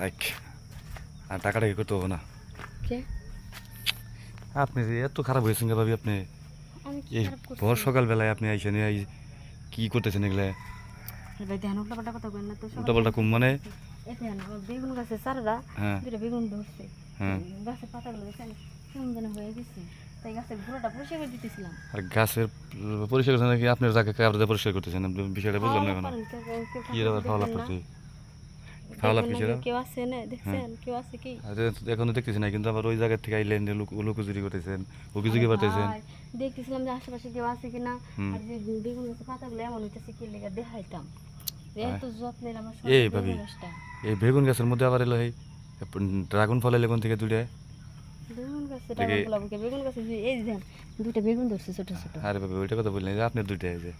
থাক আর টাকাটা কি করতে হবে না কে আপনি যে এত খারাপ হয়েছেন কে ভাবি আপনি আমি কি এই খারাপ করছি ভোর সকালবেলায় আপনি আইসেন এই কি করতেছেন এগুলা ভাই ধ্যান উল্টা কথা কইন না তো উল্টা পাল্টা কম মানে এতে না বেগুন গাছের চারাটা হ্যাঁ দুটো বেগুন ধরছে হ্যাঁ গাছের পাতাগুলো দেখেন কেমন যেন হয়ে গেছে তাই গাছের গোড়াটা পরিষ্কার করে দিতেছিলাম আর গাছের পরিষ্কার করছেন নাকি আপনার জায়গা কাপড় পরিষ্কার করতেছেন বিষয়টা বুঝলাম না এখন কি এরা খাওয়া লাভ করছে খাওয়া লাভ কিছু কেউ আছে না দেখছেন কেউ আছে কি এখন তো দেখতেছি না কিন্তু আবার ওই জায়গা থেকে আইলেন লুকোচুরি করতেছেন উকিঝুঁকি পারতেছেন দেখতেছিলাম যে আশেপাশে কেউ আছে কিনা আর যে বেগুন গাছের পাতাগুলো এমন হইতেছে কি লেগে দেখাইতাম এত যত্নের আমার এই ভাবি এই বেগুন গাছের মধ্যে আবার এলো এই ড্রাগন ফল এলো কোন থেকে দুইটা বেগুন গাছে টাকা বলাবো কে বেগুন গাছে এই যে দুইটা বেগুন ধরছে ছোট ছোট আরে ভাবি ওইটা কথা বললেন যে আপনার দুইটা এই যে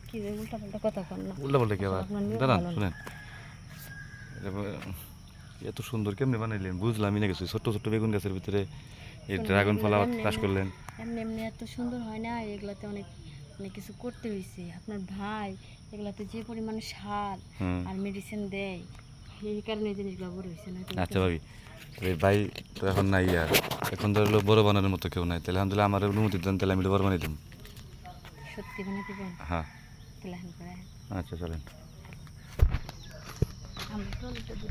কি যে উল্টা পাল্টা কথা কন না উল্টা পাল্টা কি আবার দাঁড়ান শুনেন এত সুন্দর কেমনে বানাইলেন বুঝলামই না কিছু ছোট্ট ছোট্ট বেগুন গাছের ভিতরে এই ড্রাগন ফল আবার চাষ করলেন এমনি এমনি এত সুন্দর হয় না এগুলাতে অনেক অনেক কিছু করতে হয়েছে আপনার ভাই এগুলাতে যে পরিমাণে সার আর মেডিসিন দেয় এই কারণে এই জিনিসগুলো বড় হয়েছে না আচ্ছা ভাবি এই ভাই তো এখন নাই আর এখন তো হলো বড় বানানোর মতো কেউ নাই তাহলে আলহামদুলিল্লাহ আমার অনুমতি দেন তাহলে আমি বড় বানিয়ে দিন সত্যি বানিয়ে দিবেন হ্যাঁ তাহলে এখন করে আচ্ছা চলেন আমরা